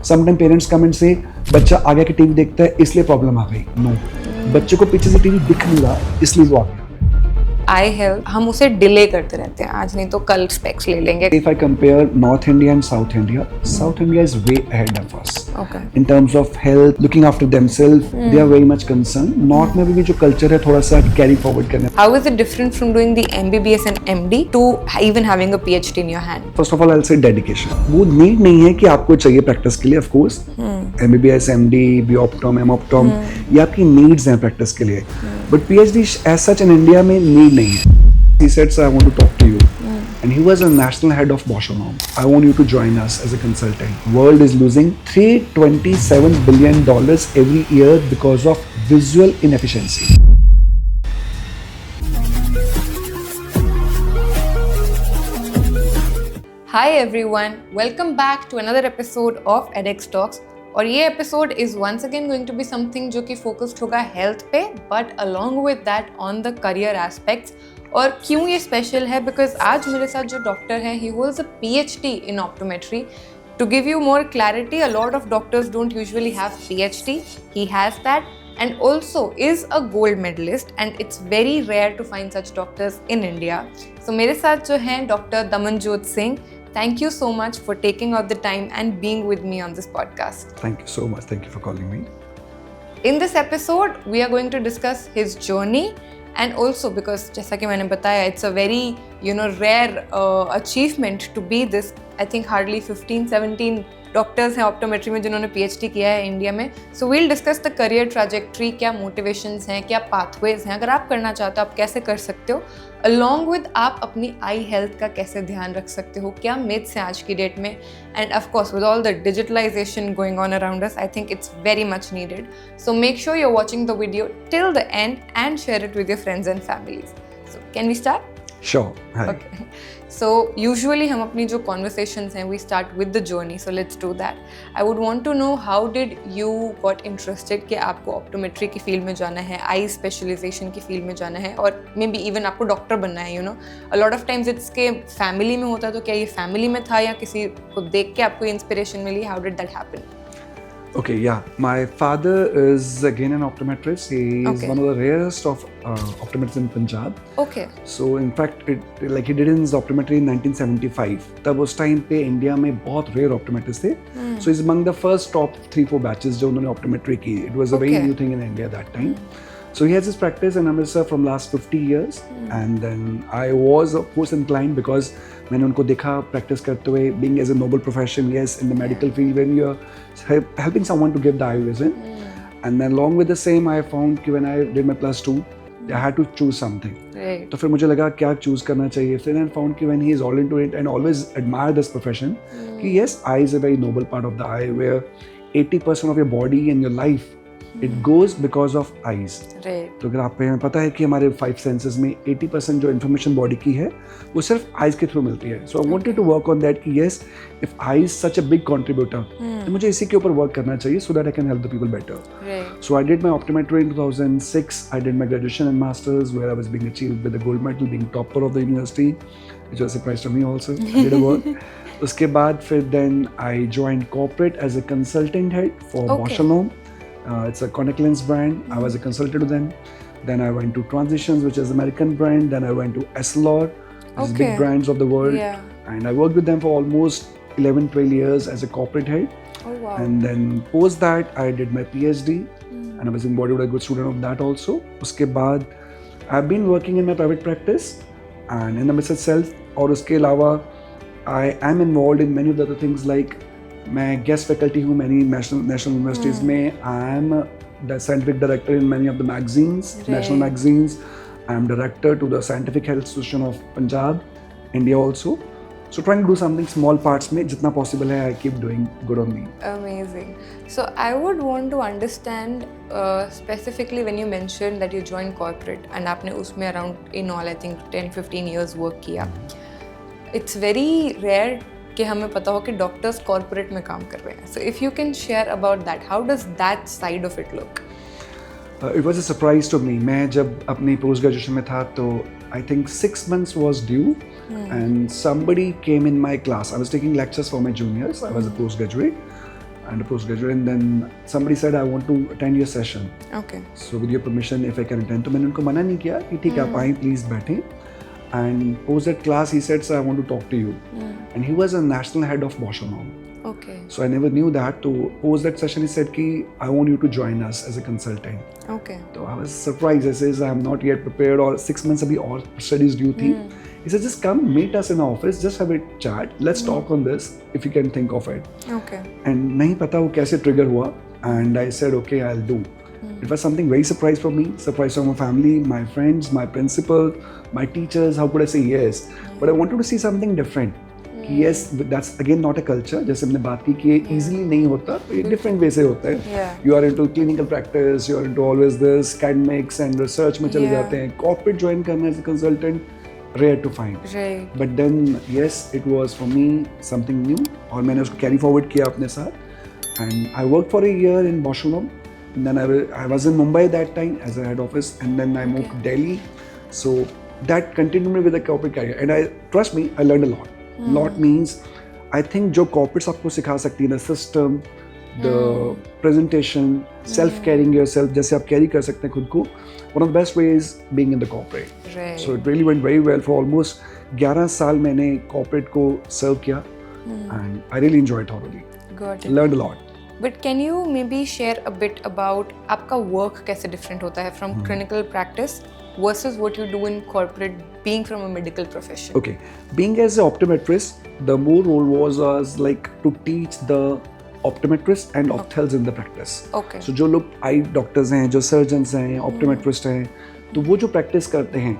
Sometime parents come and से बच्चा आगे की टीवी देखता है इसलिए प्रॉब्लम आ गई. नो, बच्चे को पीछे से टीवी दिख नहीं रहा इसलिए वो आ गया. आई हेल्थ हम उसे डिले करते रहते हैं, आज नहीं तो कल स्पेक्स ले लेंगे. If I compare North India and South India, South India is way ahead of us. Okay. In terms of health, looking after themselves, they are very much concerned. North में भी जो culture है थोड़ा सा carry forward करना. How is it different from doing the MBBS and MD to even having a PhD in your hand? First of all, I'll say dedication. वो need नहीं है कि आपको चाहिए practice के लिए, of course. MBBS, MD, B-Optom, M-Optom, ये आपकी needs हैं practice के लिए. But PhD as such in India में need नहीं है. He said, "Sir, I want to talk to you." And he was a national head of Bosch Alom. I want you to join us as a consultant. World is losing $327 billion every year because of visual inefficiency. Hi everyone, welcome back to another episode of edX Talks. और ये episode is once again going to be something जो कि focused होगा health पे, but along with that on the career aspects. और क्यों ये special है, बिकॉज आज मेरे साथ जो डॉक्टर है, ही holds a PhD in optometry. To give you more clarity, a lot of doctors don't usually have PhD. He has that and also is a gold medalist, and it's very rare to find such doctors in India. So मेरे साथ जो हैं doctor Damanjot Singh. Thank you so much for taking out the time and being with me on this podcast. Thank you so much. Thank you for calling me. In this episode, we are going to discuss his journey, and also because जैसा कि मैंने बताया, it's a very rare achievement to be this. I think hardly 15-17 doctors हैं optometry में जिन्होंने PhD किया है India में. So we'll discuss the career trajectory, क्या मोटिवेशंस हैं, क्या पाथवेज हैं, अगर आप करना चाहते हो आप कैसे कर सकते हो, अलॉन्ग विद आप अपनी आई हेल्थ का कैसे ध्यान रख सकते हो, क्या मिथ्स हैं आज की डेट में, and of course with all the digitalization going on around us, I think it's very much needed. So make sure you are watching the video till the end and share it with your friends and families. So can we start? Sure. Hi. Okay. So usually हम अपनी जो conversations हैं, we start with the journey. So let's do that. I would want to know how did you got interested कि आपको optometry की field में जाना है, eye specialization की field में जाना है, और maybe even आपको डॉक्टर बनना है. A lot of times it's के family में होता है, तो क्या ये family में था या किसी को देख के आपको inspiration milli? How did that happen? Okay, yeah. My father is again an optometrist. He is one of the rarest of optometrists in Punjab. Okay. So in fact, he did his optometry in 1975. तब उस time पे India में बहुत rare optometrists थे. So he's among the first top 3-4 batches जो उन्होंने optometry की. It was a very new thing in India that time. So he has his practice in Amritsar from last 50 years. And then I was of course inclined because मैंने उनको देखा practice करते हुए, being as a noble profession, yes, in the medical field when you're helping someone to give the eye vision. And then along with the same, I found कि when I did my +2, I had to choose something. Right. तो फिर मुझे लगा क्या choose करना चाहिए. फिर I found कि when he is all into it and always admire this profession, कि yes, eye is a very noble part of the eye where 80% of your body and your life it goes because of eyes. Right. तो अगर आप हमें पता है कि हमारे 5 senses में 80% जो information body की है वो सिर्फ eyes के थ्रू मिलती है. So I wanted to work on that कि yes, if eye is such a big contributor, तो मुझे इसी के ऊपर work करना चाहिए so that I can help the people better. Right. So I did my optometry in 2006. I did my graduation and masters where I was being achieved with the gold medal, being topper of the university, which was a surprise to me also. I did a work. उसके बाद फिर then I joined corporate as a consultant head for Bosch Alom. It's a contact lens brand. I was a consultant to them. Then I went to Transitions, which is American brand. Then I went to Essilor, which is big brands of the world. Yeah. And I worked with them for almost 11-12 years as a corporate head. Oh wow. And then post that, I did my PhD. And I was in Bollywood, a good student of that also. उसके बाद I've been working in my private practice and in the midst itself. और उसके अलावा I am involved in many of the other things like मैं guest faculty हूँ many national universities में. I am the scientific director in many of the magazines, national magazines. I am director to the scientific health association of Punjab, India also. So trying to do something small parts में जितना possible है, I keep doing good on me. Amazing. So I would want to understand specifically when you mentioned that you joined corporate and आपने उसमें around in all I think 10-15 years work किया. It's very rare कि हमें पता हो कि doctors corporate में काम कर रहे हैं. So if you can share about that, how does that side of it look? It was a surprise to me. मैं जब अपनी पोस्ट ग्रेजुएशन में था तो I think 6 months was due and somebody came in my class. I was taking lectures for my juniors. I was a postgraduate and a postgraduate. And then somebody said, I want to attend your session. Okay. So with your permission, if I can attend. तो मैंने उनको मना नहीं किया कि ठीक है आप आएं, please बैठें. And post that class, he said, sir, I want to talk to you. And he was a national head of Bosch & Home. Okay. So I never knew that. So post that session, he said, ki, I want you to join us as a consultant. Okay. So I was surprised. I says, I'm not yet prepared, or 6 months abhi और studies due थी. He said, just come meet us in our office, just have a chat. Let's talk on this if you can think of it. Okay. And नहीं पता वो कैसे trigger हुआ. And I said, okay, I'll do. It was something very surprise for me, surprise from my family, my friends, my principal, my teachers. How could I say yes? But I wanted to see something different. कि yes, that's again not a culture. जैसे हमने बात की कि ये easily नहीं होता, ये different way से होता है. Yeah. You are into clinical practice, you are into always this academics and research में चले जाते हैं. Corporate join करना as a consultant, rare to find. Right. But then yes, it was for me something new. और मैंने उसको carry forward किया अपने साथ. And I worked for a year in Bosch & Home. And then I was in Mumbai that time as a head office, and then I moved to Delhi. So that continued me with the corporate career. And trust me, I learned a lot. Lot means, I think जो corporates आपको सिखा सकती है, the system, the presentation, self-carrying yourself, जैसे आप carry कर सकते हैं खुद को, one of the best ways being in the corporate. Right. So it really went very well. For almost 11 साल मैंने corporate को serve किया, and I really enjoyed thoroughly. Got it. Learned a lot. But can you maybe share a bit about आपका work कैसे different होता है from clinical practice versus what you do in corporate, being from a medical profession? Okay, being as an optometrist, the more role was like to teach the optometrists and ophthalmologists in the practice. Okay. So जो लोग eye doctors हैं, जो surgeons हैं, optometrists हैं, तो वो जो practice करते हैं,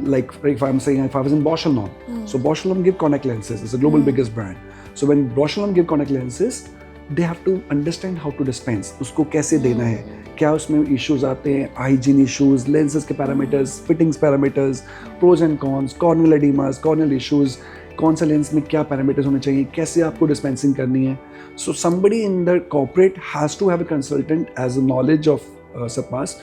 like if I'm saying if I was in Bausch & Lomb, so Bausch & Lomb give contact lenses. It's a global biggest brand. So when Bausch & Lomb give contact lenses, they have to understand how to dispense. उसको कैसे देना है, क्या उसमें issues आते हैं, hygiene issues, lenses के parameters, fittings parameters, pros and cons, corneal edemas, corneal issues, कौन सा लेंस में क्या पैरामीटर्स होने चाहिए, कैसे आपको डिस्पेंसिंग करनी है. So somebody in the corporate has to have a consultant as a knowledge of surpass,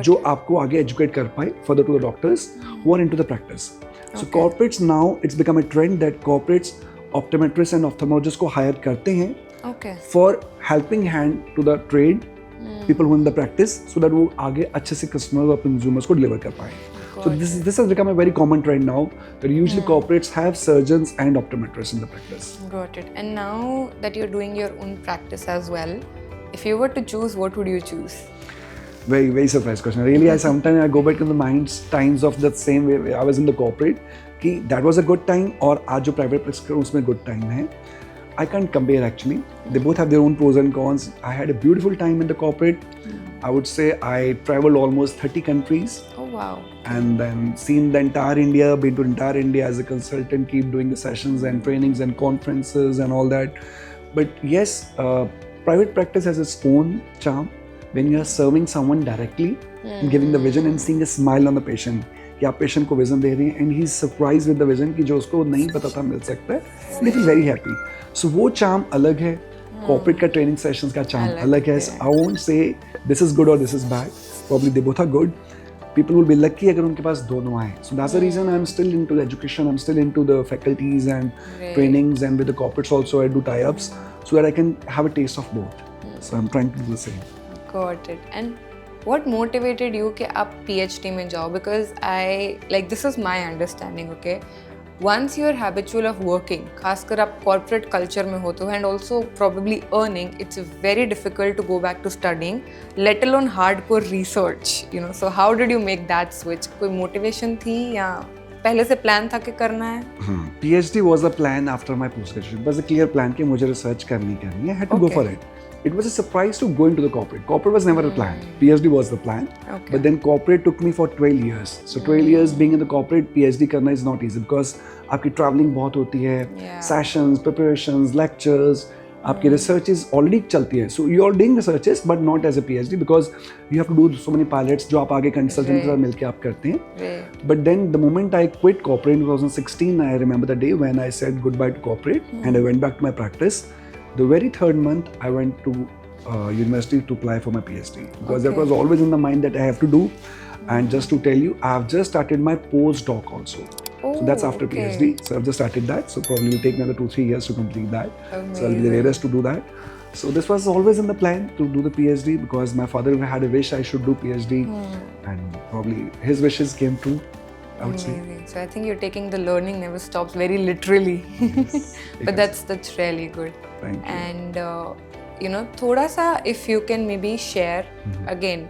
जो आपको आगे educate कर पाए further to the doctors who are into the practice. So corporates now, it's become a trend that corporates optometrists and ophthalmologists को hire करते हैं Okay. for helping hand to the trade people who in the practice, so that वो आगे अच्छे से customers और consumers को deliver कर पाए. So this has become a very common trend now that usually corporates have surgeons and optometrists in the practice. Got it. And now that you're doing your own practice as well, if you were to choose, what would you choose? Very, very surprised question. Really, sometimes I go back in the minds times of the same way I was in the corporate, कि that was a good time और आज जो private practice करूँ उसमें good time है. I can't compare actually. They both have their own pros and cons. I had a beautiful time in the corporate. I would say I traveled almost 30 countries. Oh wow. And then seen the entire India, been to entire India as a consultant, keep doing the sessions and trainings and conferences and all that. But yes, private practice has its own charm when you are serving someone directly, giving the vision and seeing a smile on the patient. कि आप patient को vision दे रहे हैं and he is surprise with the vision कि जो उसको नहीं पता था मिल सकता है, and he is very happy. So वो चार्म अलग है, कॉर्पोरेट का ट्रेनिंग सेशंस का चार्म अलग है. I won't say this is good और this is bad, probably they both are good. People will be lucky अगर उनके पास दोनों आए. So that's the reason I'm still into education, I'm still into the faculties and trainings, and with the corporates also I do tie-ups so that I can have a taste of both. So I'm trying to do the same. Got it. And what motivated you कि आप PhD में जाओ? Because this is my understanding, okay? Once you're habitual of working, खासकर आप corporate culture में हो तो, and also probably earning, it's very difficult to go back to studying, let alone hardcore research, you know. So how did you make that switch? कोई motivation थी या पहले से plan था कि करना है? PhD was a plan after my post-graduation. It was a clear plan कि मुझे research करनी है. I had to go for it. It was a surprise to go into the corporate. Corporate was never a plan. PhD was the plan. Okay. But then corporate took me for 12 years. So 12 years being in the corporate, PhD करना is not easy because आपकी traveling बहुत होती है, sessions, preparations, lectures, आपकी researches already चलती है. So you are doing researches but not as a PhD because you have to do so many pilots जो आप आगे consultant के साथ मिलके आप करते हैं. But then the moment I quit corporate in 2016, I remember the day when I said goodbye to corporate and I went back to my practice. The very third month, I went to university to apply for my PhD because that was always in the mind that I have to do. And just to tell you, I have just started my postdoc also. So that's after PhD. So I've just started that. So probably will take another 2-3 years to complete that. So I'll be the rarest to do that. So this was always in the plan to do the PhD because my father had a wish I should do PhD, and probably his wishes came true, I would say. Amazing. So I think you're taking the learning never stops very literally. But that's really good. Thank you. And you know, thoda sa if you can maybe share again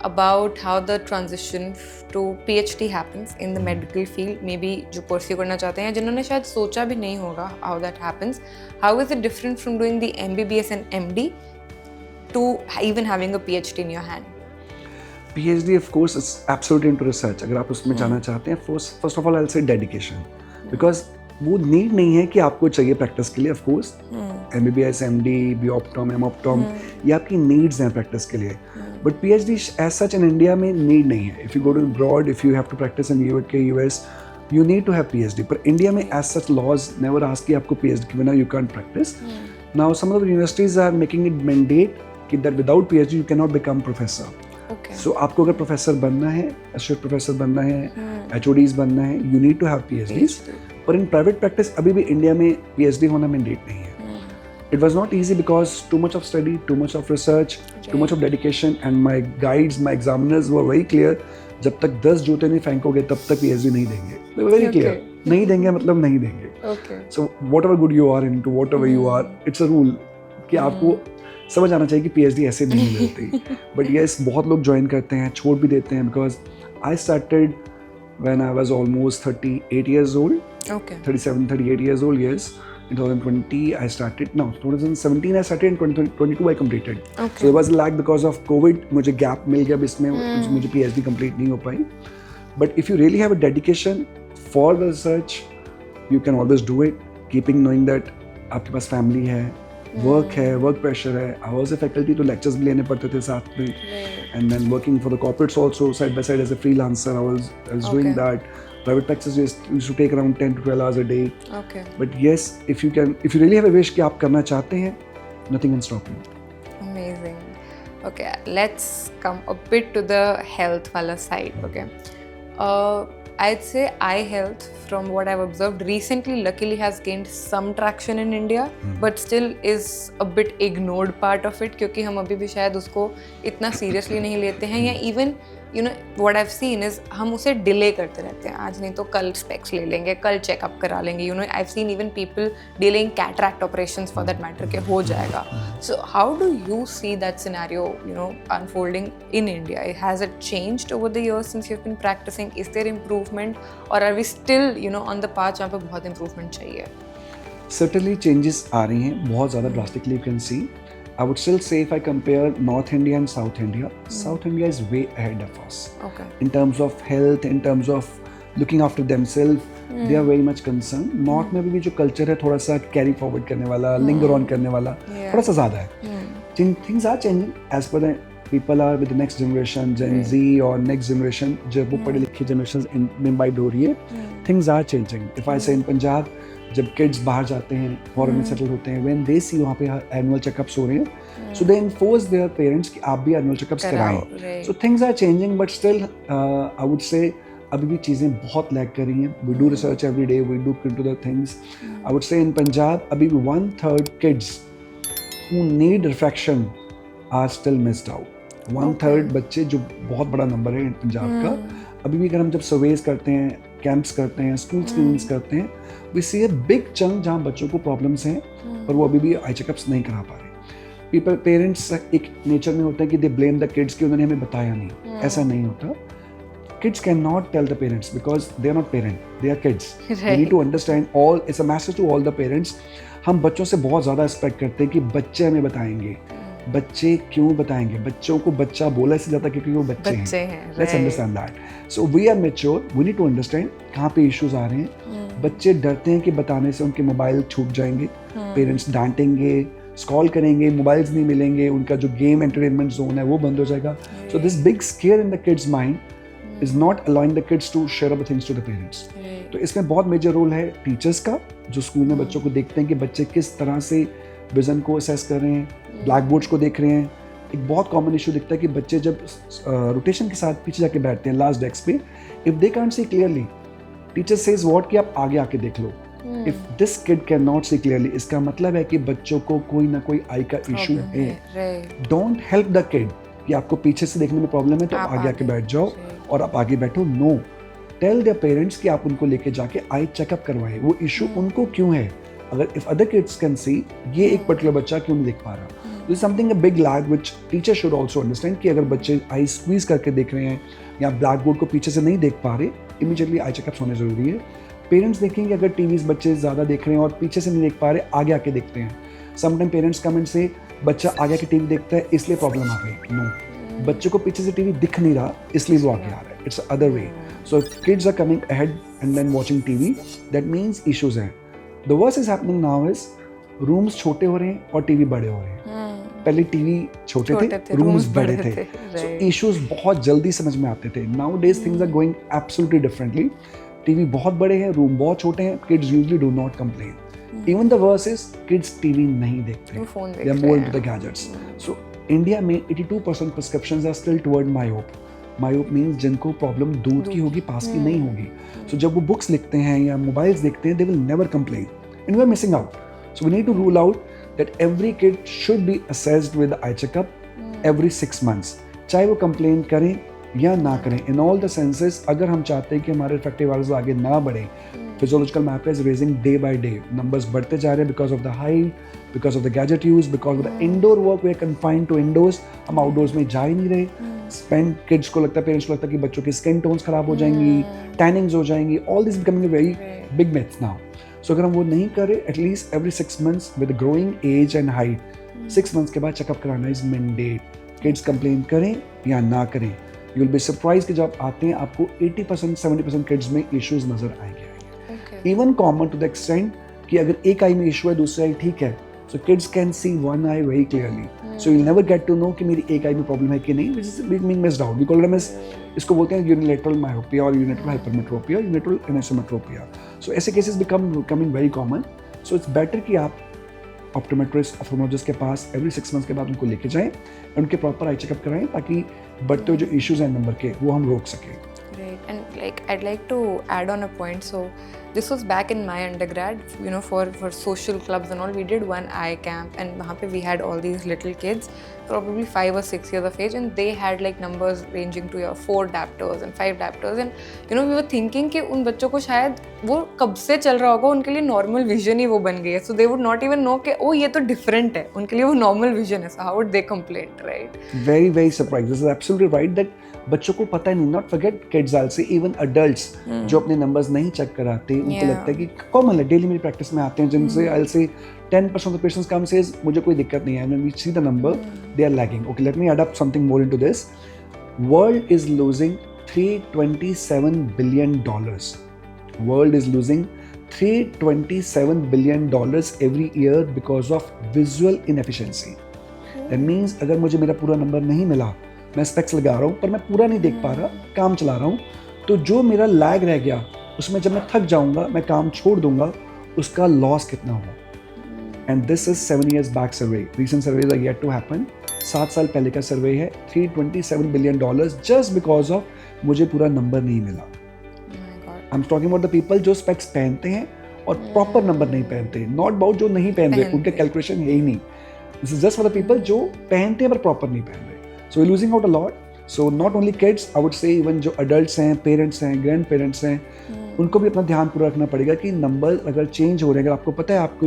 about how the transition to PhD happens in the medical field, maybe जो pursue करना चाहते हैं जिन्होंने शायद सोचा भी नहीं होगा how that happens. How is it different from doing the MBBS and MD to even having a PhD in your hand? PhD of course is absolutely into research. अगर आप उसमें जाना चाहते हैं, first of all I'll say dedication, because वो need नहीं है कि आपको चाहिए प्रैक्टिस के लिए. Of course MBBS, MD, BOptom, MOptom ये आपकी नीड्स हैं प्रैक्टिस के लिए, but PhD as such in India में नीड नहीं है. If you go to abroad, if you have to practice in UK, US, you need to have PhD. पर India में as such laws never ask कि आपको PhD के बिना you can't practice. Now some of the universities are making it mandate कि that without PhD you can not become professor. So आपको अगर professor बनना है, एसोसिएट प्रोफेसर बनना है, HODs बनना है, you need to have PhDs. पर इन प्राइवेट प्रैक्टिस अभी भी इंडिया में PhD होना मैंडेट नहीं है. It was not easy because too much of study, too much of research, too much of dedication, and my guides, my examiners were very clear. जब तक 10 जूते नहीं फेंकोगे तब तक PhD नहीं देंगे. They were very clear. नहीं देंगे मतलब नहीं देंगे. So whatever good you are into, whatever you are, it's a rule कि आपको समझ आना चाहिए कि PhD ऐसे नहीं मिलती. But yes, बहुत लोग ज्वाइन करते हैं, छोड़ भी देते हैं, because I started when I was almost 38 years old. 37, 38 years old, yes. In 2020 I started. No, 2017 I started. In 2022 I completed. So there was a lag because of COVID. मुझे gap मिल गया इसमें, मुझे PhD complete नहीं हो पाई. But if you really have a dedication for the research, you can always do it. Keeping knowing that आपके पास family है, work है, work pressure है. I was a faculty तो lectures भी लेने पड़ते थे साथ में. And then working for the corporates also side by side as a freelancer. I was doing that. Private practice used to take around 10 to 12 hours a day. But yes, if you really have a wish कि आप करना चाहते हैं, nothing can stop you. Amazing. Okay, let's come a bit to the health wala side. Okay, I'd say eye health, from what I've observed recently, luckily has gained some traction in India, but still is a bit ignored part of it, क्योंकि हम अभी भी शायद उसको इतना seriously नहीं लेते हैं, या even you know what I've seen is हम उसे delay करते रहते हैं. आज नहीं तो कल specs ले लेंगे, कल checkup करा लेंगे. You know, I've seen even people delaying cataract operations for that matter कि हो जाएगा. So how do you see that scenario, you know, unfolding in India? Has it changed over the years since you've been practicing? Is there improvement, or are we still, you know, on the path जहाँ पे बहुत improvement चाहिए? Certainly changes आ रही हैं, बहुत ज़्यादा drastically you can see. I would still say if I compare North India and South India, South India is way ahead of us. In terms of health, in terms of looking after themselves, they are very much concerned. North में भी जो culture है थोड़ा सा carry forward करने वाला, linger on करने वाला, थोड़ा सा ज़्यादा है. Things are changing as per the people are with the next generation, Gen Z or next generation, जब वो पढ़े लिखे generations imbibe हो रही है, things are changing. If I say in Punjab, जब किड्स बाहर जाते हैं, फॉरेन में सेटल होते हैं, व्हेन दे सी वहाँ पे एनुअल चेकअप्स हो रहे हैं, so they enforce their parents कि आप भी एनुअल चेकअप्स कराएं. So things are changing, but still I would say अभी भी चीज़ें बहुत लैग कर रही हैं. We do research every day, we do into the things. I would say in Punjab अभी भी 1/3 kids who need refraction are still missed out. 1/3 बच्चे, जो बहुत बड़ा नंबर है पंजाब का. अभी भी अगर हम जब सर्वेज करते हैं, कैंप्स करते हैं, स्कूल स्क्रीनिंग्स करते हैं, we see a big chunk जहाँ बच्चों को प्रॉब्लम्स हैं पर वो अभी भी आई चेकअप्स नहीं करा पा रहे. पेरेंट्स एक नेचर में होता है कि दे ब्लेम द किड्स कि उन्होंने हमें बताया नहीं. ऐसा नहीं होता. Kids cannot tell the parents because they are not parents, they are kids. You need to understand all. It's a message to all the parents. हम बच्चों से बहुत ज़्यादा एक्सपेक्ट करते हैं कि बच्चे हमें बताएंगे. बच्चे क्यों बताएंगे? बच्चों को बच्चा बोला इसलिए जाता है क्योंकि वो बच्चे हैं. Let's understand that. So we are mature. We need to understand कहाँ पे इश्यूज आ रहे हैं. बच्चे डरते हैं कि बताने से उनके मोबाइल छूट जाएंगे, पेरेंट्स डांटेंगे, स्क्रॉल करेंगे, मोबाइल्स नहीं मिलेंगे, उनका जो गेम एंटरटेनमेंट जोन है वो बंद हो जाएगा. So this big scare in the kids' mind is not allowing the kids to share other things to the parents. तो इसमें बहुत मेजर रोल है टीचर्स का, जो स्कूल में बच्चों को देखते हैं कि बच्चे किस तरह से विजन को असेस कर रहे हैं, ब्लैक बोर्ड्स को देख रहे हैं. एक बहुत कॉमन इशू दिखता है कि बच्चे जब रोटेशन के साथ पीछे जाके बैठते हैं लास्ट डेस्क पे, if they can't see clearly, teacher says what कि आप आगे आके देख लो. If this kid can not see clearly, इसका मतलब है कि बच्चों को कोई ना कोई आई का इशू है. Right. Don't help the kid कि आपको पीछे से देखने में प्रॉब्लम है तो आप आगे आके आगे, बैठ जाओ जी. और आप आगे बैठो. नो, टेल देयर पेरेंट्स कि आप उनको लेके जाके आई चेकअप करवाएं. वो इशू उनको क्यों है? अगर इफ अदर किड्स कैन सी, ये एक पर्टिकुलर बच्चा क्यों नहीं देख पा रहा, this is something a big lag which teacher should also understand कि अगर बच्चे आई स्क्वीज करके देख रहे हैं या ब्लैक बोर्ड को पीछे से नहीं देख पा रहे, इमीडिएटली आई चेकअप होने जरूरी है. पेरेंट्स देखेंगे अगर टीवीज बच्चे ज़्यादा देख रहे हैं और पीछे से नहीं देख पा रहे, आगे आके देखते हैं. समटाइम पेरेंट्स कमेंट से बच्चा आगे आके टीवी देखता है इसलिए प्रॉब्लम आ गई. नो, बच्चे को पीछे से टीवी दिख नहीं रहा इसलिए वो आगे आ रहा है. It's other way. So if kids are coming ahead and then watching TV, that means issues हैं. The worst is happening now is rooms छोटे हो रहे हैं और टीवी बड़े हो रहे हैं. पहले टीवी छोटे थे, रूम्स बड़े थे, सो इश्यूज बहुत जल्दी समझ में आते थे. Nowadays things are going absolutely differently. TV बहुत बड़े हैं, रूम बहुत छोटे हैं, kids usually do not complain. Even the worst is kids TV नहीं देखते, they are more into the gadgets. So India में 82% prescriptions are still toward myope. Myope means जिनको प्रॉब्लम दूर की होगी, पास की नहीं होगी. सो जब वो बुक्स लिखते हैं या मोबाइल्स देखते हैं, they will never complain and we are missing out. So we need to rule out that every kid should be assessed with eye checkup every 6 months. चाहे वो कंप्लेन करें या ना करें, in all the senses. अगर हम चाहते हैं कि हमारे रिफ्रैक्टिव आवर्स आगे ना बढ़े, physiological map is raising day by day. Numbers बढ़ते जा रहे हैं because of the height, because of the gadget use, because of the indoor work. We are confined to indoors. हम आउटडोर्स में जा ही नहीं रहे. स्पेंड किड्स को लगता है, पेरेंट्स को लगता है कि बच्चों की स्किन टोन्स खराब हो जाएंगी, टैनिंग्स हो जाएंगी. All this becoming a very big myth now. So अगर हम वो नहीं करें, at least every 6 months with growing age and height, 6 months के बाद चेकअप कराना इज मैंडेट. किड्स कंप्लेन करें या ना करें, यू विल बी सरप्राइज कि जब आते हैं आपको 80% 70% किड्स में इश्यूज नजर आएंगे. Even common to the extent कि अगर एक आई में इशू है, दूसरी आई ठीक है, so kids can see one eye very clearly. So you never get to know कि मेरी एक आई में प्रॉब्लम है कि नहीं, which is being missed out. We call it as, इसको बोलते हैं यूनिलेटरल मायोपिया और unilateral hypermetropia, unilateral anisometropia. So ऐसे cases becoming very common. So it's better कि आप ऑप्टोमेट्रिस्ट, ऑप्थेल्मोलॉजिस्ट के पास एवरी 6 months के बाद उनको लेके जाएं, उनके प्रॉपर आई चेकअप कराएं, ताकि बढ़ते हुए जो इश्यूज हैं नंबर के, वो हम रोक सकें. Great. And like I'd like to add on a point. So this was back in my undergrad, you know, for social clubs and all. We did one eye camp, and वहाँ पे we had all these little kids, probably 5 or 6 years of age, and they had like numbers ranging to 4 diopters and 5 diopters, and you know we were thinking कि उन बच्चों को शायद वो कब से चल रहा होगा, उनके लिए नॉर्मल विजन ही वो बन गई है. So they would not even know कि ओ ये तो डिफरेंट है, उनके लिए वो नॉर्मल विजन है. So how would they complain, right? Very surprised. This is absolutely right that बच्चों को पता नहीं. Not forget kids also, even adults जो अपने नंबर्स नहीं चेक कराते, उनको लगता है कि कॉमन है, डेली मेरी प्रैक्टिस में आते हैं, जिनसे I say 10% of the patients come says मुझे कोई दिक्कत नहीं है, when we see the number they are lagging. Okay, let me add up something more into this. World is losing $327 billion. World is losing $327 billion every year because of visual inefficiency. That means अगर मुझे मेरा पूरा number नहीं मिला, मैं specs लगा रहा हूँ पर मैं पूरा नहीं देख पा रहा, काम चला रहा हूँ, तो जो मेरा लैग रह गया उसमें जब मैं थक जाऊँगा, मैं काम छोड़ दूंगा, उसका लॉस कितना होगा. And this is 7 years back survey. Recent surveys are yet to happen. 7 साल पहले का सर्वे है. $327 billion जस्ट बिकॉज ऑफ मुझे पूरा नंबर नहीं मिला. I am talking about the people जो स्पेक्स पहनते हैं और प्रॉपर नंबर नहीं पहनते. नॉट अबाउट जो नहीं पहन रहे, उनका कैलकुलेशन है ही नहीं. This is just for the people जो पहनते हैं पर प्रॉपर नहीं पहन रहे. So we're losing out a lot. So not only kids, I would say even जो adults हैं, parents हैं, ग्रैंड पेरेंट्स हैं, उनको भी अपना ध्यान पूरा रखना पड़ेगा कि नंबर अगर चेंज हो रहे हैं, अगर आपको पता है आपको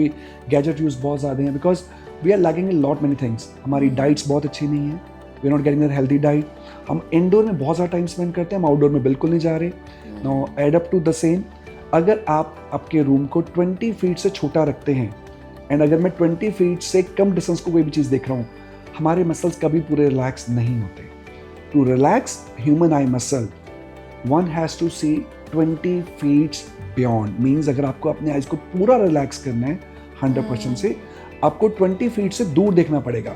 गैजेट यूज़ बहुत ज़्यादा है, because we are lagging in lot many things. हमारी डाइट्स बहुत अच्छी नहीं है, we are not getting a healthy diet. हम इंडोर में बहुत ज़्यादा टाइम स्पेंड करते हैं, हम आउटडोर में बिल्कुल नहीं जा रहे. No, add up to the same, अगर आप आपके रूम को 20 feet से छोटा रखते हैं, एंड अगर मैं 20 feet से कम डिस्टेंस को कोई भी चीज़ देख रहा हूँ, हमारे मसल्स कभी पूरे रिलैक्स नहीं होते. To relax human eye muscle, one has to see 20 feet beyond. Means अगर आपको अपने आइज को पूरा रिलैक्स करना है 100% से, आपको 20 feet से दूर देखना पड़ेगा.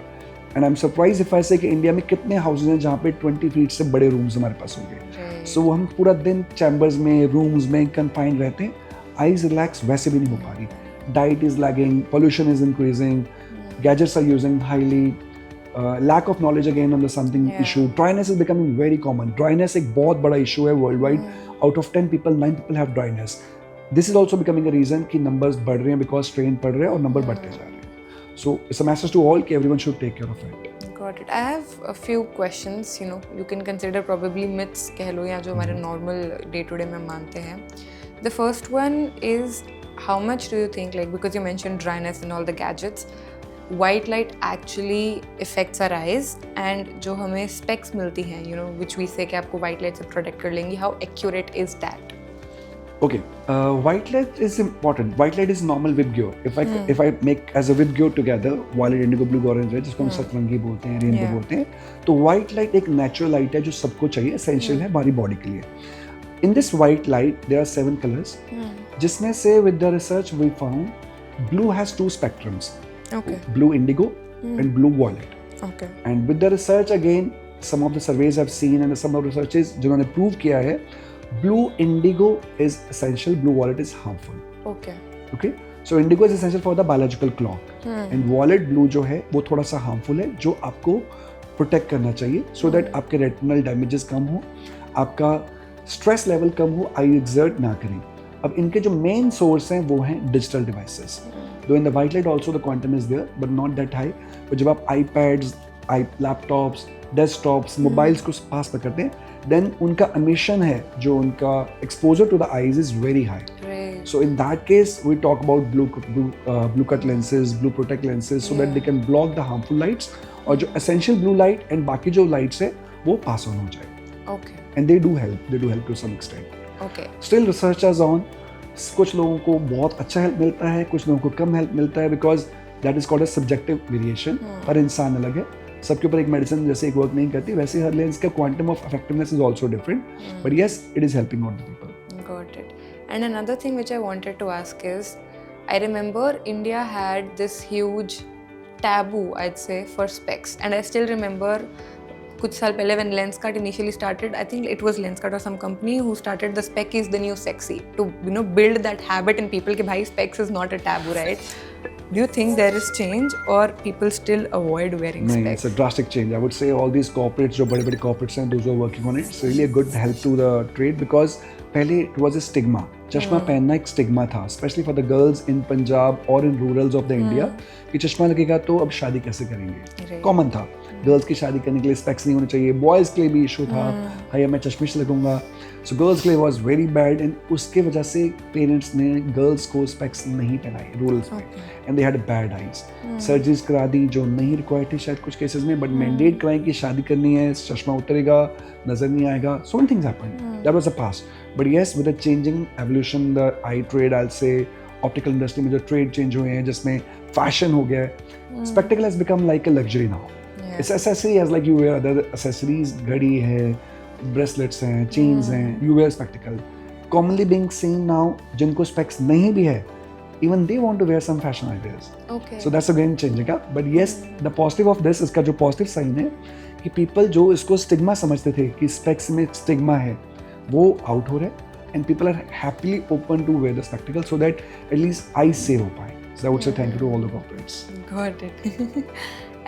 And I am surprise if I से कि इंडिया में कितने हाउसेज हैं जहाँ पे 20 feet से बड़े रूम्स हमारे पास होंगे. सो हम पूरा दिन चैम्बर्स में, रूम्स में कन्फाइंड रहते हैं, आइज रिलैक्स वैसे भी नहीं हो पा रही. Diet is lagging, pollution is increasing, gadgets are using highly, lack of knowledge again on the something issue. Dryness is becoming very common. Dryness एक बहुत बड़ा issue है worldwide. Out of 10 people, 9 people have dryness. This is also becoming a reason कि numbers बढ़ रहे हैं because trend बढ़ रहे हैं और नंबर बढ़ते जा रहे हैं. So it's a message to all कि everyone should take care of it. Got it. I have a few questions, you can consider probably myths कह लो या जो हमारे normal day to day में मानते हैं. The first one is, how much do you think, like because you mentioned dryness and all the gadgets, white light actually affects our eyes, and जो हमें specs मिलती हैं, which we say कि आपको white light से protect कर लेंगी, how accurate is that? Okay, white light is important. White light is normal Vibgyor. If I make as a Vibgyor together, violet, indigo, blue, orange, red, जिसको हम सतरंगी बोलते हैं, रेनबो बोलते हैं, तो white light एक natural light है जो सबको चाहिए, essential है हमारी body के लिए. In this white light, there are 7 colors. जिसमें से with the research we found, blue has 2 spectrums. Okay. Blue indigo and blue violet. Okay. And with the research again, some of the surveys I've seen and some of the researches जिन्होंने prove किया है, blue indigo is essential, blue violet is harmful. Okay, so indigo is essential for the biological clock, and violet blue जो है वो थोड़ा सा harmful है, जो आपको protect करना चाहिए so that आपके retinal damages कम हो, आपका stress level कम हो, eye exert ना करें. अब इनके जो main source हैं वो हैं digital devices. Though in the white light also the quantum is there, but not that high. but जब आप iPads, laptops, desktops, mobiles को पास पकड़ते हैं, then उनका emission है, जो उनका exposure to the eyes is very high. Right. So in that case, we talk about blue cut lenses, blue protect lenses, so that they can block the harmful lights, और जो essential blue light and बाकी जो lights है, वो pass on हो जाए. Okay. And they do help to some extent. Okay. Still research is on. कुछ लोगों को बहुत अच्छा हेल्प मिलता है, कुछ लोगों को कम हेल्प मिलता है, because that is called a subjective variation. हर इंसान अलग है, सबके ऊपर एक मेडिसिन जैसे एक वर्क नहीं करती, वैसे हर लेंस का quantum of effectiveness is also different, but yes it is helping out the people. Got it. And another thing which I wanted to ask is, I remember India had this huge taboo, I'd say, for specs, and I still remember कुछ साल पहले when Lenskart initially started, I think it was Lenskart or some company who started the spec is the new sexy, to build that habit in people कि भाई specs is not a taboo, right? Do you think there is change or people still avoid wearing No, specs? it's a drastic change. I would say all these corporates, जो बड़े-बड़े corporates हैं, those who are working on it, it's really a good help to the trade because पहले it was a stigma. चश्मा पहनना एक stigma था, specially for the girls in Punjab और इन rulers of the India, कि चश्मा लगेगा तो अब शादी कैसे करेंगे. कॉमन था, गर्ल्स की शादी करने के लिए स्पेक्स नहीं होने चाहिए, बॉयज़ के लिए भी इशू था, हाई मैं चश्मे से लगूंगा, सो गर्ल्स के लिए वॉज वेरी बैड, एंड उसके वजह से पेरेंट्स ने गर्ल्स को स्पेक्स नहीं पहनाई रूरल्स में, and they had bad eyes. Surgeries करा दी जो नहीं रिक्वायर्ड थी शायद कुछ केसेस में, बट मैंडेट कराई कि शादी करनी है, चश्मा उतरेगा, नजर नहीं आएगा. So many things happened, that was a past. But yes, with the changing evolution the eye trade, I say optical industry में जो ट्रेड चेंज हुए हैं, जिसमें फैशन हो गया है, spectacled has become like a luxury now. It's accessory as like you wear other accessories, घड़ी है, bracelets हैं, chains हैं, you wear spectacle. Commonly being seen now, जिनको specs नहीं भी है, even they want to wear some fashion ideas. Okay. So that's a game changing up. But yes, the positive of this, इसका जो positive sign है कि people जो इसको stigma समझते थे कि specs में stigma है, वो out हो रहे हैं, and people are happily open to wear the spectacle so that at least eyes save हो पाए. So I would say thank you to all the corporates. Got it.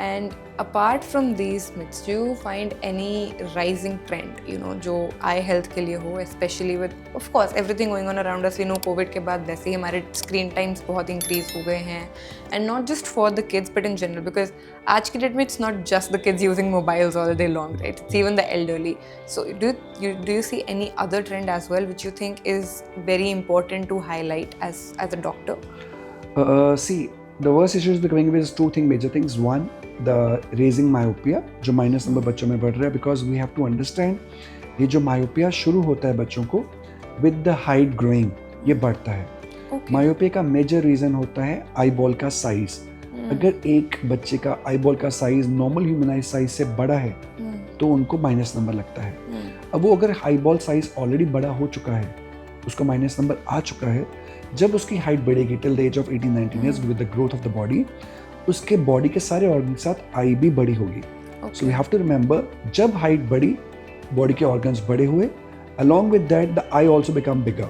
And apart from these myths, do you find any rising trend, जो eye health के लिए हो, especially with, of course, everything going on around us, COVID के बाद वैसे ही हमारे screen times बहुत increase हो गए हैं, and not just for the kids but in general, because आज की date में it's not just the kids using mobiles all day long, right? It's even the elderly. So do you see any other trend as well which you think is very important to highlight as a doctor? See, the worst issues becoming with two major things. One, the raising myopia, जो minus number बच्चों में बढ़ रहा है, because we have to understand ये जो myopia शुरू होता है बच्चों को with the height growing, ये बढ़ता है. Okay. myopia का मेजर रीजन होता है आई बॉल का साइज. अगर एक बच्चे का आई बॉल का साइज नॉर्मल ह्यूमनाइज साइज से बड़ा है तो उनको माइनस नंबर लगता है. अब वो अगर आई बॉल साइज ऑलरेडी बड़ा हो चुका है, उसका माइनस नंबर आ चुका है, जब उसकी हाइट बढ़ेगी till the age of 18-19 years with the growth of the body, उसके बॉडी के सारे ऑर्गन के साथ आई भी बड़ी होगी. So we have to remember, जब हाइट बढ़ी, बॉडी के ऑर्गन्स बड़े हुए, along with that the eye also become bigger.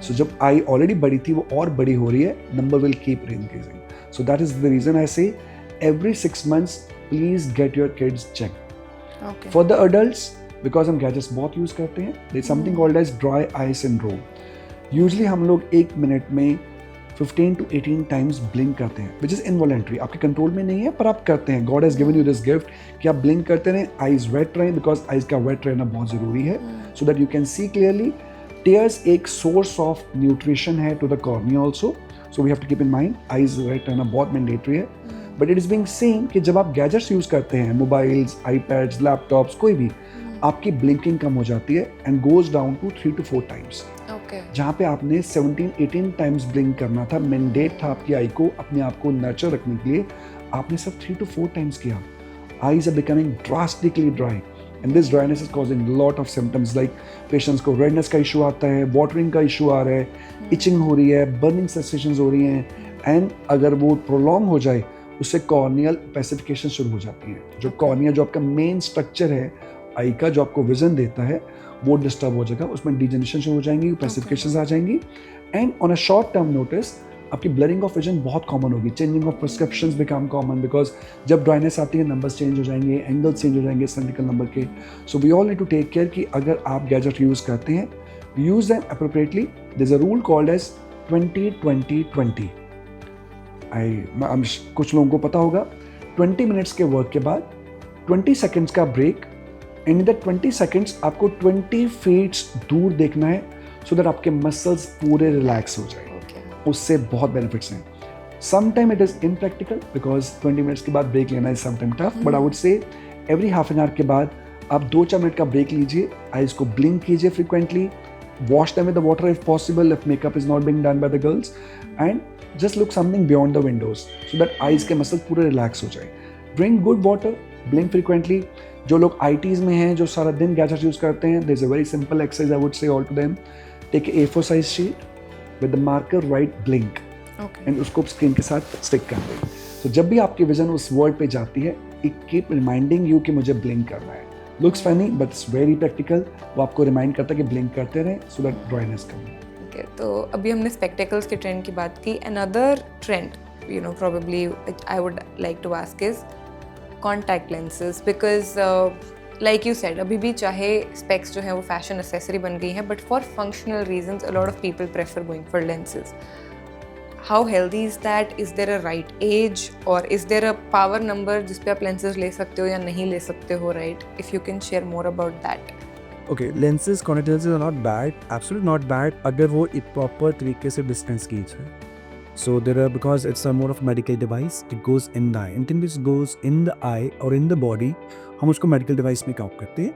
So जब आई ऑलरेडी बड़ी थी, वो और बड़ी हो रही है, number will keep increasing. So that is the reason I say every 6 months please get your kids check. For the adults, because हम गैजेट्स बहुत यूज करते हैं, there is something called as dry eye syndrome. Usually हम लोग 1 minute में 15 to 18 times blink करते हैं, which is involuntary, आपके कंट्रोल में नहीं है पर आप करते हैं. God has given you this gift कि आप ब्लिंक करते रहें, आइज वेट रहें, बिकॉज आइज का वेट रहना बहुत ज़रूरी है so that you can see clearly. Tears एक सोर्स ऑफ न्यूट्रिशन है to the cornea also, so we have to keep in mind eyes wet रहना बहुत मैंडेटरी है. But it is being seen कि जब आप गैजेट्स यूज़ करते हैं, मोबाइल्स, आईपैड्स, लैपटॉप्स, कोई भी, आपकी ब्लिंकिंग कम हो जाती है and goes down to 3 to 4 times. जहाँ पे आपने 17-18 टाइम्स ब्लिंक करना था, मैंडेट था आपकी आई को अपने आप को नर्चर रखने के लिए, आपने सिर्फ 3 to 4 टाइम्स किया. Eyes are becoming drastically dry and this dryness is causing lot of symptoms like patients को रेडनेस का इशू आता है, वाटरिंग का इशू आ रहा है, इचिंग हो रही है, बर्निंग सेंसेशंस हो रही हैं, एंड अगर वो प्रोलॉन्ग हो जाए उससे कॉर्नियल पैसिफिकेशन शुरू हो जाती है. जो कॉर्निया, जो आपका मेन स्ट्रक्चर है आई का, जो आपको विजन देता है, वो डिस्टर्ब हो जाएगा, उसमें डिजेनरेशन शुरू हो जाएंगी, पैसिफिकेशंस आ जाएंगी. And on a short term notice आपकी ब्लरिंग ऑफ विजन बहुत कॉमन होगी, changing of prescriptions become common, because जब ड्राइनेस आती है नंबर्स चेंज हो जाएंगे, एंगल्स चेंज हो जाएंगे सिलिंड्रिकल नंबर के. So we all need to take care कि अगर आप गैजेट यूज़ करते हैं, use them appropriately. There is a rule called as 20-20-20. कुछ लोगों को पता होगा 20 मिनट्स के वर्क के बाद 20 सेकेंड्स का break, and in that 20 seconds आपको 20 फीट्स दूर देखना है सो दैट आपके मसल्स पूरे रिलैक्स हो जाए. उससे बहुत बेनिफिट्स हैं. Some time it is impractical because 20 minutes के बाद ब्रेक लेना is some time tough, but I would say every half an hour के बाद आप 2-4 मिनट का ब्रेक लीजिए, आइज को ब्लिंक कीजिए frequently, wash them with the water if possible, if makeup is not being done by the girls, and just look something beyond the Windows so that eyes के muscles पूरे relax हो जाए. Drink good water, blink frequently. जो लोग ITs में हैं, जो सारा दिन गैजेट्स यूज़ करते हैं, there is a very simple exercise I would say all to them. Take a A4 size sheet with the marker right blink and उसको स्क्रीन के साथ स्टिक कर दें. तो जब भी आपकी विजन उस वर्ड पे जाती है, इट कीप रिमाइंडिंग यू कि मुझे ब्लिंक करना है. Looks funny but it's very practical. वो आपको रिमाइंड करता है कि ब्लिंक करते रहें so that dryness come. Okay, तो अभी हमने स्पेक्टेकल्स के ट्रेंड की बात की. Another trend, you know, probably I would like to ask is contact lenses, because like you said, अभी भी चाहे specs जो है वो fashion accessory बन गई है, but for functional reasons a lot of people prefer going for lenses. How healthy is that? Is there a right age or is there a power number जिस पे आप lenses ले सकते हो या नहीं ले सकते हो, right? If you can share more about that. Okay, lenses, contact lenses are not bad, absolutely not bad, अगर वो एक proper तरीके से distance की जाए. So there are, because it's a more of medical device, it goes in the eye. Anything which goes in the eye or in the body, हम उसको medical device में काउंट करते हैं.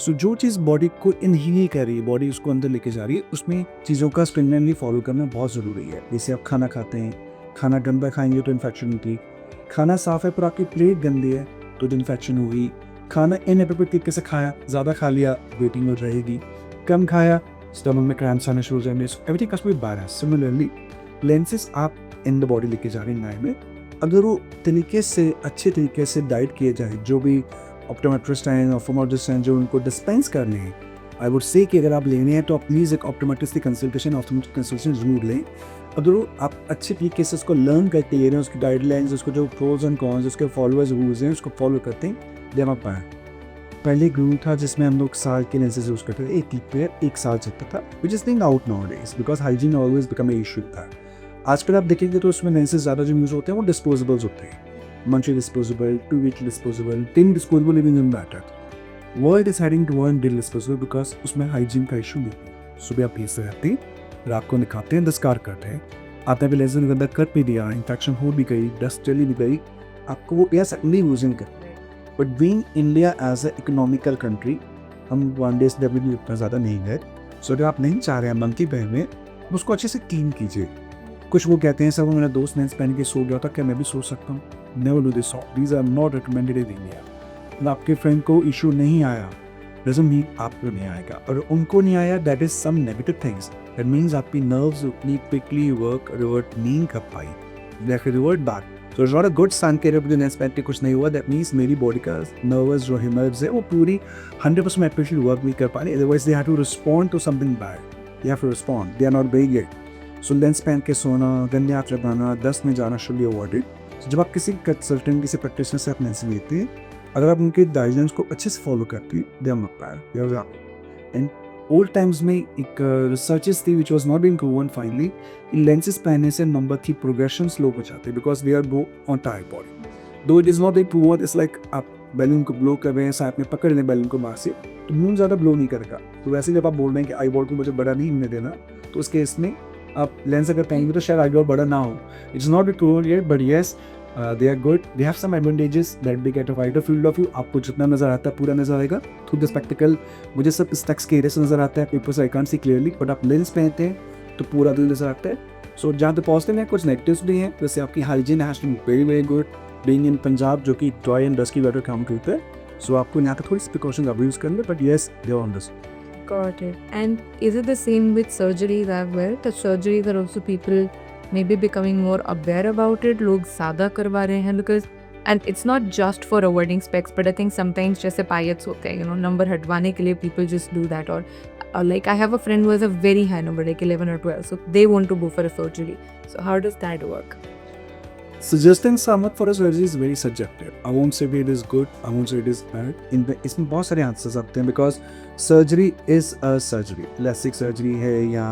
So जो चीज़ बॉडी को इनहील कर रही है, बॉडी उसको अंदर लेके जा रही है, उसमें चीज़ों का स्ट्रिक्टली फॉलो करना बहुत ज़रूरी है. जैसे आप खाना खाते हैं, खाना गंदा खाएंगे तो इन्फेक्शन होती. खाना साफ़ है पर आपकी प्लेट गंदी है तो इन्फेक्शन होगी. खाना इनएप्रोप्रिएट तरीके से खाया, ज़्यादा खा लिया, वेटिंग में रहेगी. कम खाया, स्टमक में क्रैम्प्स आने शुरू हो जाएंगे. एवरीथिंग कस्ट बी बैलेंस. सिमिलरली लेंसेज आप इन द बॉडी लेके जा रहे हैं आई में, अगर वो तरीके से अच्छे तरीके से डाइट किए जाए, जो भी ऑप्टोमेट्रिस्ट हैं, ऑप्थेल्मोलॉजिस्ट हैं जो उनको डिस्पेंस करने हैं, आई वुड से कि अगर आप लेने हैं तो आप प्लीज़ एक ऑप्टोमेट्रिस्ट की कंसल्टेशन, ऑप्थेल्मोलॉजिस्ट कंसल्टेशन ज़रूर लें. अगर वो आप अच्छे तरीके से उसको लर्न करके ले रहे हैं, उसकी गाइडलाइंस, उसको जो प्रोज एंड कॉन्स, उसके फॉलोअर्स रूल्स हैं, उसको फॉलो करते हैं, देन आप पाएँ. पहले ग्रू था जिसमें हम लोग साल के लेंसेज यूज़ करते थे, एक पेयर 1 साल चलता था, which is thing out now days because hygiene always become a issue था. आजकल आप देखेंगे तो उसमें लेंसेज ज़्यादा जो यूज़ होते हैं वो डिस्पोजेबल्स होते हैं. Monthly disposable, 2 weekly disposable, 10 disposable even in better. World is heading to 1 daily disposable because उसमें हाइजीन का इशू नहीं है. सुबह आप भेज रहते हैं, रात को निकालते हैं, दस्कार करते हैं, आपने भी लेंस अंदर कर भी दिया, इन्फेक्शन हो भी गई, डस्ट चली भी गई, आपको वो एयर नहीं यूजिंग करते. But being India as a economical country, हम 1 डेज डेवलपमेंट उतना ज़्यादा नहीं गए. सो अगर आप नहीं चाह रहे हैं मंथली पे में, उसको अच्छे से क्लीन कीजिए. कुछ वो कहते हैं सर वो मेरा दोस्त लेंस पहन के सो गया था, क्या मैं भी सो सकता हूँ? Never do this. These are not recommended in India. आपके फ्रेंड को इशू नहीं आया डजंट मीन आपको नहीं आएगा, और उनको नहीं आया that is some negative things. That means आपकी नर्व्स उतनी क्विकली वर्क रिवर्ट नहीं कर पाई, रिवर्ट बैक. तो it's not a good sign के लेंस पहन के कुछ नहीं हुआ. दैट मीन्स मेरी बॉडी का नर्वस जो नर्व्स है वो पूरी 100% एप्रिशिएट वर्क नहीं कर पा रही. Otherwise they have to respond to something bad. They have to respond. They are not doing it. So lens पहन के सोना, गंदे हाथ लगाना, दस्त में जाना शुड बी अवॉइडेड. जब आप किसी कंसल्टेंट, किसी प्रैक्टिशनर से आप लेंस लेते हैं, अगर आप उनके गाइडलाइंस को अच्छे से फॉलो करते हैं, they are not bad. And old times में एक रिसर्चेस थी which was not been proven finally, इन लेंसेज पहनने से नंबर की प्रोग्रेशन स्लो हो जाती है because we are go on tire body. Though it is not a proven, it's like आप बैलून को ब्लो कर रहे हैं, साथ में पकड़ लें बैलून को बाहर से, तो मून ज़्यादा ब्लो नहीं करेगा। तो वैसे जब आप बोल रहे हैं कि आई बॉल को मुझे बड़ा नहीं होने देना, तो उस केस में आप लेंस अगर पहनेंगे तो शायद आई बॉल बड़ा ना हो। It's not be proven yet, but yes they are good, they have some advantages that they get a wider field of view. आपको जितना नजर आता है पूरा नजर आएगा थ्रू द स्पेक्टिकल। मुझे सब स्पेक्स के एरिया से नजर आता है, पेपर से I can't see clearly, but आप लेंस पहनते हैं तो पूरा दिल नजर आता है। सो जहाँ तक पॉजिटिव है, कुछ नेगेटिव्स भी हैं, जैसे आपकी hygiene has to be very very good, being in Punjab जो कि ड्राई एंड डस्टी वेदर काम करता है। सो आपको यहाँ पे थोड़ी सी प्रिकॉशंस आप यूज करना, but yes they are on this. Got it. And is it the same with surgeries as well? The surgeries are also people maybe becoming more aware about it. लोग ज़्यादा करवा रहे हैं because and it's not just for avoiding specs, but I think sometimes जैसे pilots होते हैं, you know, number हटवाने के लिए people just do that, or like I have a friend who has a very high number, like 11 or 12, so they want to go for a surgery. So how does that work? Suggesting stomach for a surgery is very subjective. I won't say it is good, I won't say it is bad. इसमें बहुत सारे answers आते हैं because surgery is a surgery. Plastic surgery है या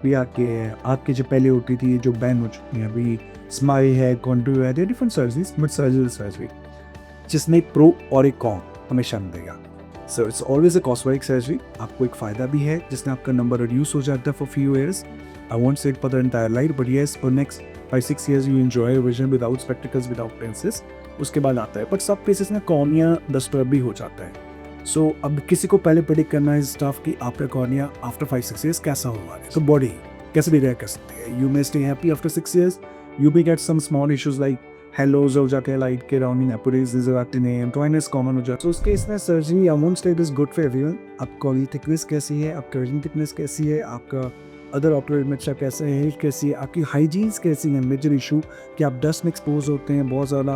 भी आपकी जो पहले होती थी जो बैन हो चुकी है, अभी स्माइल है, कॉन्टूर है, डिफरेंट सर्जरीज, बट सर्जरी जिसमें प्रो और एक कॉन हमेशा मिलेगा। So it's always a cosmetic surgery. आपको एक फ़ायदा भी है जिसमें आपका नंबर रिड्यूस हो जाता है for few years. I won't से for the entire life, but yes for next 5-6 years you enjoy vision without spectacles, without lenses. उसके बाद आता है, बट सब केसेस में कॉर्निया डिस्टर्ब भी हो जाता है। सो अब किसी को पहले प्रेडिक्ट करना है स्टाफ की आपका कॉर्निया आफ्टर 5-6 years कैसा होगा, तो बॉडी कैसे भी रिएक्ट कर सकती है। You may stay happy after 6 years, you may get some small issues like halos हो जाके लाइट के राउंडिंग एपोरिस नजर आते हैं, ड्राइनेस कॉमन हो जाता है। तो उसके इसमें सर्जरी आई वोंट से it is good for everyone. आपकी कॉली थिकनेस कैसी है, आपका रीजन थिकनेस कैसी है, आपका अदर ऑपरेट में अच्छा कैसे है, हेल्थ कैसी है, आपकी हाइजीन्स कैसी है। मेजर इशू कि आप डस्ट में एक्सपोज होते हैं बहुत ज़्यादा,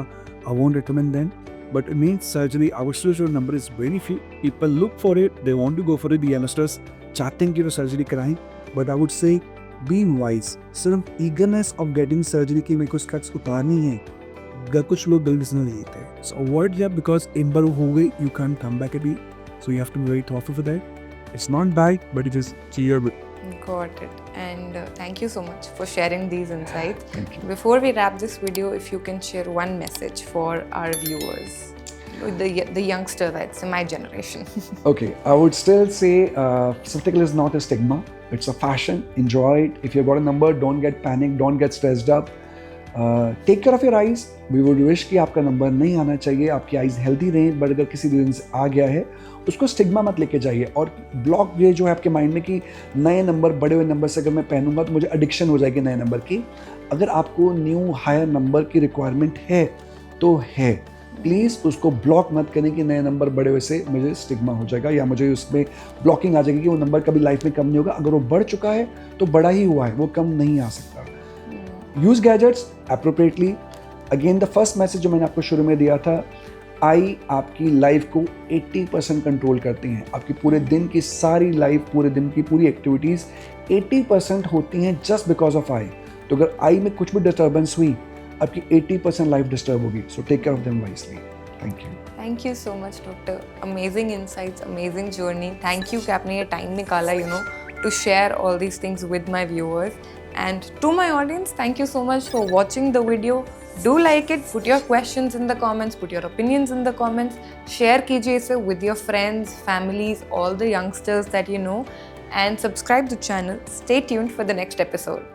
I won't recommend than, but it means surgery our number is very few, people look for it, they want to go for it. The youngsters चाहते हैं कि वो सर्जरी कराएं, but I would say being wise, सिर्फ eagerness of getting surgery की मेरे को skirts उतारनी है, अगर कुछ लोग जल्दी से नहीं लेते। सो अवॉइड या बिकॉज एक बार हो गई यू कैन कम बैक अभी, so you have to be very thoughtful for that. It's not bad but it is clear. Got it. And thank you so much for sharing these insights. Thank you. Before we wrap this video, if you can share one message for our viewers, the youngsters, I'd say my generation. Okay, I would still say spectacle is not a stigma. It's a fashion. Enjoy it. If you've got a number, don't get panicked, don't get stressed up. Take care of your eyes. We would wish कि आपका number नहीं आना चाहिए, आपकी eyes healthy रहें, but अगर किसी reason से आ गया है उसको स्टिग्मा मत लेके जाइए। और ब्लॉक ये जो है आपके माइंड में कि नए नंबर, बड़े हुए नंबर से अगर मैं पहनूंगा तो मुझे एडिक्शन हो जाएगी नए नंबर की। अगर आपको न्यू हायर नंबर की रिक्वायरमेंट है तो है, प्लीज़ उसको ब्लॉक मत करें कि नए नंबर बड़े हुए से मुझे स्टिग्मा हो जाएगा या मुझे उसमें ब्लॉकिंग आ जाएगी कि वो नंबर कभी लाइफ में कम नहीं होगा। अगर वो बढ़ चुका है तो बड़ा ही हुआ है, वो कम नहीं आ सकता। Use gadgets appropriately. Again the first message जो मैंने आपको शुरू में दिया था, आई आपकी लाइफ को 80% कंट्रोल करती हैं। आपकी पूरे दिन की सारी लाइफ, पूरे दिन की पूरी एक्टिविटीज़ 80% होती हैं जस्ट बिकॉज ऑफ आई। तो अगर आई में कुछ भी डिस्टर्बेंस हुई, आपकी 80% लाइफ डिस्टर्ब होगी। So take care of them wisely. Thank you. Thank you so much, Doctor. Amazing insights, amazing journey. Thank you कि आपने ये time निकाला, you know, to share all these things with my viewers. And to my audience, thank you so much for watching the video. Do like it, put your questions in the comments, put your opinions in the comments, share कीजिए इसे with your friends, families, all the youngsters that you know, and subscribe the channel. Stay tuned for the next episode.